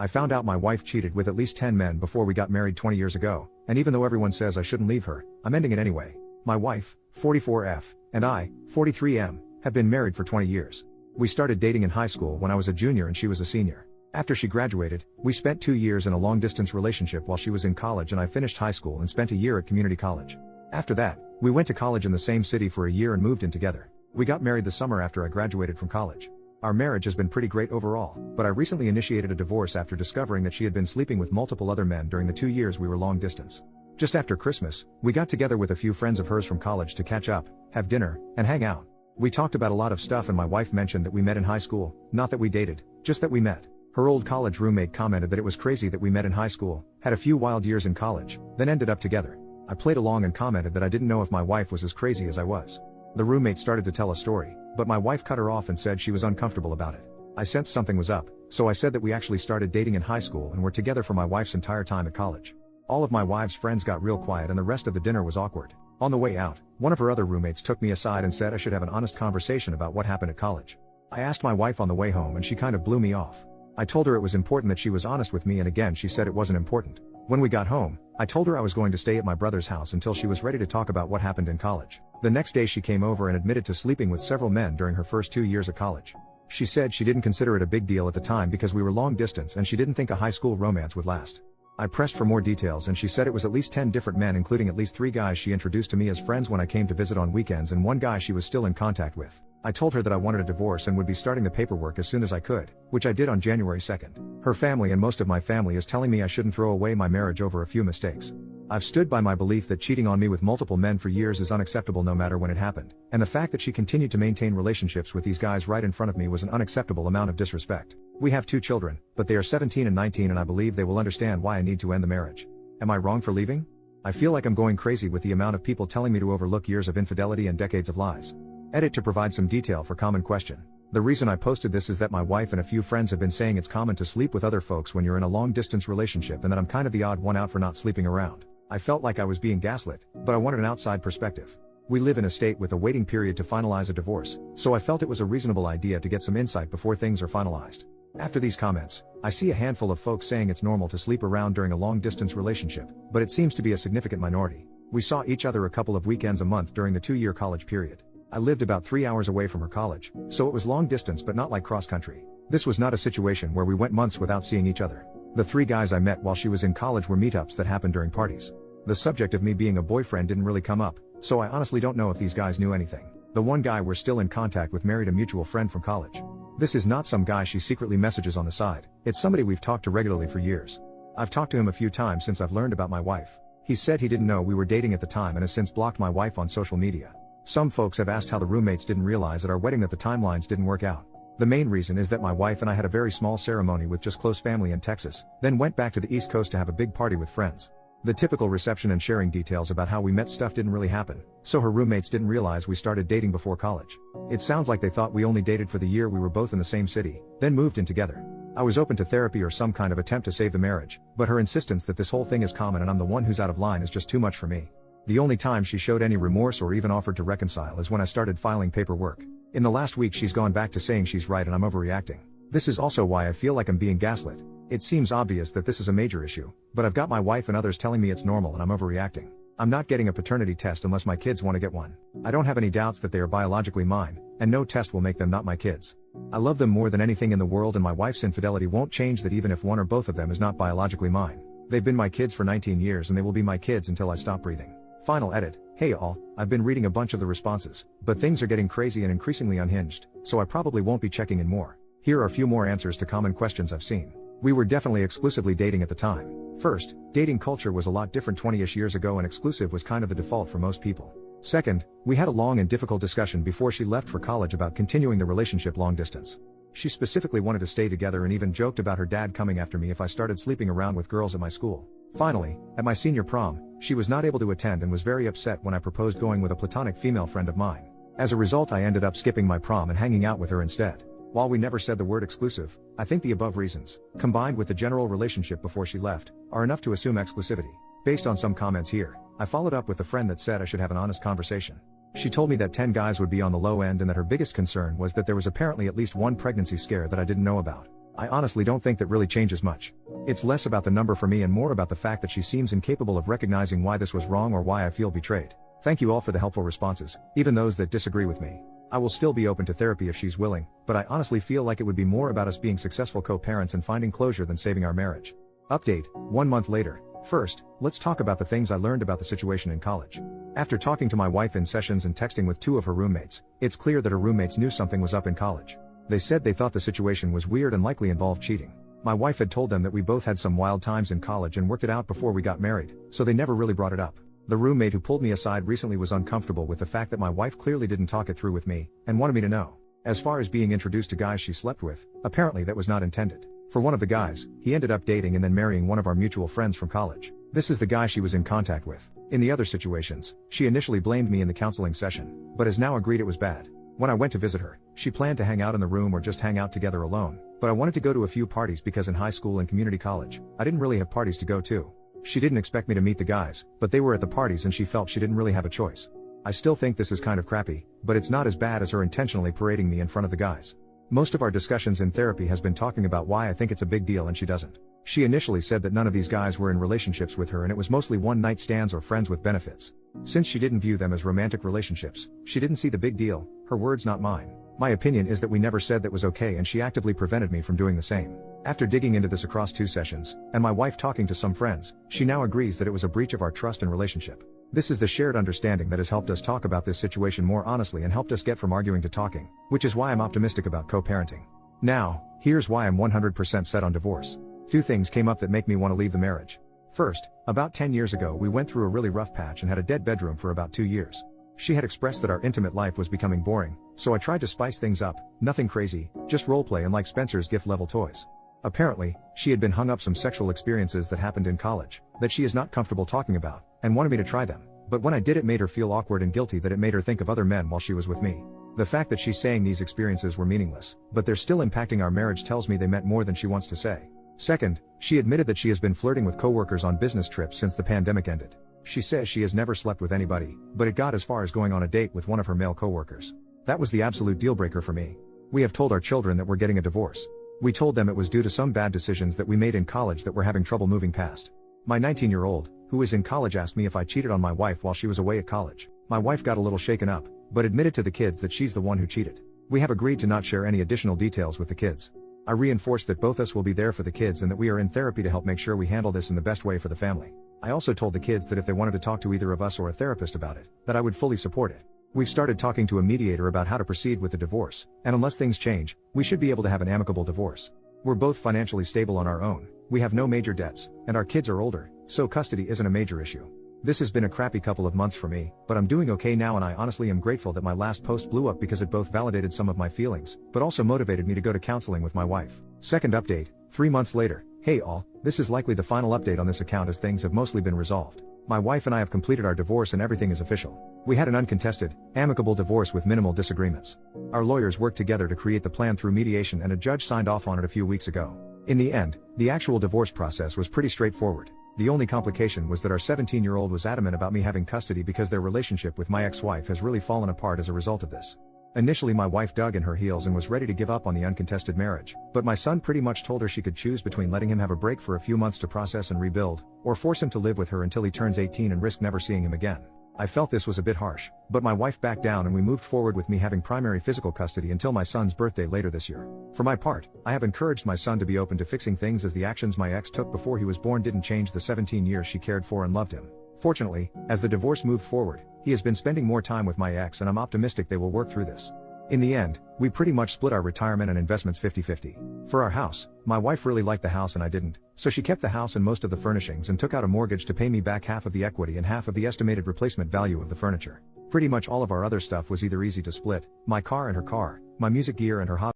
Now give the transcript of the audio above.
I found out my wife cheated with at least 10 men before we got married 20 years ago, and even though everyone says I shouldn't leave her, I'm ending it anyway. My wife, 44F, and I, 43M, have been married for 20 years. We started dating in high school when I was a junior and she was a senior. After she graduated, we spent 2 years in a long-distance relationship while she was in college and I finished high school and spent a year at community college. After that, we went to college in the same city for a year and moved in together. We got married the summer after I graduated from college. Our marriage has been pretty great overall, but I recently initiated a divorce after discovering that she had been sleeping with multiple other men during the 2 years we were long distance. Just after Christmas, we got together with a few friends of hers from college to catch up, have dinner, and hang out. We talked about a lot of stuff and my wife mentioned that we met in high school, not that we dated, just that we met. Her old college roommate commented that it was crazy that we met in high school, had a few wild years in college, then ended up together. I played along and commented that I didn't know if my wife was as crazy as I was. The roommate started to tell a story, but my wife cut her off and said she was uncomfortable about it. I sensed something was up, so I said that we actually started dating in high school and were together for my wife's entire time at college. All of my wife's friends got real quiet and the rest of the dinner was awkward. On the way out, one of her other roommates took me aside and said I should have an honest conversation about what happened at college. I asked my wife on the way home and she kind of blew me off. I told her it was important that she was honest with me and again she said it wasn't important. When we got home, I told her I was going to stay at my brother's house until she was ready to talk about what happened in college. The next day she came over and admitted to sleeping with several men during her first 2 years of college. She said she didn't consider it a big deal at the time because we were long distance and she didn't think a high school romance would last. I pressed for more details and she said it was at least 10 different men including at least 3 guys she introduced to me as friends when I came to visit on weekends and 1 guy she was still in contact with. I told her that I wanted a divorce and would be starting the paperwork as soon as I could, which I did on January 2nd. Her family and most of my family is telling me I shouldn't throw away my marriage over a few mistakes. I've stood by my belief that cheating on me with multiple men for years is unacceptable no matter when it happened, and the fact that she continued to maintain relationships with these guys right in front of me was an unacceptable amount of disrespect. We have 2 children, but they are 17 and 19 and I believe they will understand why I need to end the marriage. Am I wrong for leaving? I feel like I'm going crazy with the amount of people telling me to overlook years of infidelity and decades of lies. Edit to provide some detail for common question. The reason I posted this is that my wife and a few friends have been saying it's common to sleep with other folks when you're in a long distance relationship and that I'm kind of the odd one out for not sleeping around. I felt like I was being gaslit, but I wanted an outside perspective. We live in a state with a waiting period to finalize a divorce, so I felt it was a reasonable idea to get some insight before things are finalized. After these comments, I see a handful of folks saying it's normal to sleep around during a long distance relationship, but it seems to be a significant minority. We saw each other a couple of weekends a month during the 2-year college period. I lived about 3 hours away from her college, so it was long distance but not like cross country. This was not a situation where we went months without seeing each other. The 3 guys I met while she was in college were meetups that happened during parties. The subject of me being a boyfriend didn't really come up, so I honestly don't know if these guys knew anything. The 1 guy we're still in contact with married a mutual friend from college. This is not some guy she secretly messages on the side, it's somebody we've talked to regularly for years. I've talked to him a few times since I've learned about my wife. He said he didn't know we were dating at the time and has since blocked my wife on social media. Some folks have asked how the roommates didn't realize at our wedding that the timelines didn't work out. The main reason is that my wife and I had a very small ceremony with just close family in Texas, then went back to the East Coast to have a big party with friends. The typical reception and sharing details about how we met stuff didn't really happen, so her roommates didn't realize we started dating before college. It sounds like they thought we only dated for the year we were both in the same city, then moved in together. I was open to therapy or some kind of attempt to save the marriage, but her insistence that this whole thing is common and I'm the one who's out of line is just too much for me. The only time she showed any remorse or even offered to reconcile is when I started filing paperwork. In the last week she's gone back to saying she's right and I'm overreacting. This is also why I feel like I'm being gaslit. It seems obvious that this is a major issue, but I've got my wife and others telling me it's normal and I'm overreacting. I'm not getting a paternity test unless my kids want to get one. I don't have any doubts that they are biologically mine, and no test will make them not my kids. I love them more than anything in the world and my wife's infidelity won't change that even if one or both of them is not biologically mine. They've been my kids for 19 years and they will be my kids until I stop breathing. Final edit. Hey all, I've been reading a bunch of the responses, but things are getting crazy and increasingly unhinged, so I probably won't be checking in more. Here are a few more answers to common questions I've seen. We were definitely exclusively dating at the time. First, dating culture was a lot different 20-ish years ago and exclusive was kind of the default for most people. Second, we had a long and difficult discussion before she left for college about continuing the relationship long distance. She specifically wanted to stay together and even joked about her dad coming after me if I started sleeping around with girls at my school. Finally, at my senior prom, she was not able to attend and was very upset when I proposed going with a platonic female friend of mine. As a result, I ended up skipping my prom and hanging out with her instead. While we never said the word exclusive, I think the above reasons, combined with the general relationship before she left, are enough to assume exclusivity. Based on some comments here, I followed up with a friend that said I should have an honest conversation. She told me that 10 guys would be on the low end and that her biggest concern was that there was apparently at least one pregnancy scare that I didn't know about. I honestly don't think that really changes much. It's less about the number for me and more about the fact that she seems incapable of recognizing why this was wrong or why I feel betrayed. Thank you all for the helpful responses, even those that disagree with me. I will still be open to therapy if she's willing, but I honestly feel like it would be more about us being successful co-parents and finding closure than saving our marriage. Update, 1 month later. First, let's talk about the things I learned about the situation in college. After talking to my wife in sessions and texting with 2 of her roommates, it's clear that her roommates knew something was up in college. They said they thought the situation was weird and likely involved cheating. My wife had told them that we both had some wild times in college and worked it out before we got married, so they never really brought it up. The roommate who pulled me aside recently was uncomfortable with the fact that my wife clearly didn't talk it through with me, and wanted me to know. As far as being introduced to guys she slept with, apparently that was not intended. For one of the guys, he ended up dating and then marrying one of our mutual friends from college. This is the guy she was in contact with. In the other situations, she initially blamed me in the counseling session, but has now agreed it was bad. When I went to visit her, she planned to hang out in the room or just hang out together alone, but I wanted to go to a few parties because in high school and community college, I didn't really have parties to go to. She didn't expect me to meet the guys, but they were at the parties and she felt she didn't really have a choice. I still think this is kind of crappy, but it's not as bad as her intentionally parading me in front of the guys. Most of our discussions in therapy has been talking about why I think it's a big deal and she doesn't. She initially said that none of these guys were in relationships with her and it was mostly one-night stands or friends with benefits. Since she didn't view them as romantic relationships, she didn't see the big deal, her words not mine. My opinion is that we never said that was okay and she actively prevented me from doing the same. After digging into this across 2 sessions, and my wife talking to some friends, she now agrees that it was a breach of our trust and relationship. This is the shared understanding that has helped us talk about this situation more honestly and helped us get from arguing to talking, which is why I'm optimistic about co-parenting. Now, here's why I'm 100% set on divorce. 2 things came up that make me want to leave the marriage. First, about 10 years ago we went through a really rough patch and had a dead bedroom for about 2 years. She had expressed that our intimate life was becoming boring, so I tried to spice things up, nothing crazy, just roleplay and like Spencer's gift level toys. Apparently, she had been hung up some sexual experiences that happened in college, that she is not comfortable talking about, and wanted me to try them, but when I did it made her feel awkward and guilty that it made her think of other men while she was with me. The fact that she's saying these experiences were meaningless, but they're still impacting our marriage tells me they meant more than she wants to say. Second, she admitted that she has been flirting with coworkers on business trips since the pandemic ended. She says she has never slept with anybody, but it got as far as going on a date with one of her male coworkers. That was the absolute deal breaker for me. We have told our children that we're getting a divorce. We told them it was due to some bad decisions that we made in college that we're having trouble moving past. My 19-year-old, who is in college, asked me if I cheated on my wife while she was away at college. My wife got a little shaken up, but admitted to the kids that she's the one who cheated. We have agreed to not share any additional details with the kids. I reinforced that both us will be there for the kids and that we are in therapy to help make sure we handle this in the best way for the family. I also told the kids that if they wanted to talk to either of us or a therapist about it, that I would fully support it. We've started talking to a mediator about how to proceed with the divorce, and unless things change, we should be able to have an amicable divorce. We're both financially stable on our own, we have no major debts, and our kids are older, so custody isn't a major issue. This has been a crappy couple of months for me, but I'm doing okay now and I honestly am grateful that my last post blew up because it both validated some of my feelings, but also motivated me to go to counseling with my wife. Second update, 3 months later. Hey all, this is likely the final update on this account as things have mostly been resolved. My wife and I have completed our divorce and everything is official. We had an uncontested, amicable divorce with minimal disagreements. Our lawyers worked together to create the plan through mediation and a judge signed off on it a few weeks ago. In the end, the actual divorce process was pretty straightforward. The only complication was that our 17-year-old was adamant about me having custody because their relationship with my ex-wife has really fallen apart as a result of this. Initially my wife dug in her heels and was ready to give up on the uncontested marriage, but my son pretty much told her she could choose between letting him have a break for a few months to process and rebuild, or force him to live with her until he turns 18 and risk never seeing him again. I felt this was a bit harsh, but my wife backed down and we moved forward with me having primary physical custody until my son's birthday later this year. For my part, I have encouraged my son to be open to fixing things as the actions my ex took before he was born didn't change the 17 years she cared for and loved him. Fortunately, as the divorce moved forward, he has been spending more time with my ex and I'm optimistic they will work through this. In the end, we pretty much split our retirement and investments 50-50. For our house, my wife really liked the house and I didn't, so she kept the house and most of the furnishings and took out a mortgage to pay me back half of the equity and half of the estimated replacement value of the furniture. Pretty much all of our other stuff was either easy to split, my car and her car, my music gear and her hobby.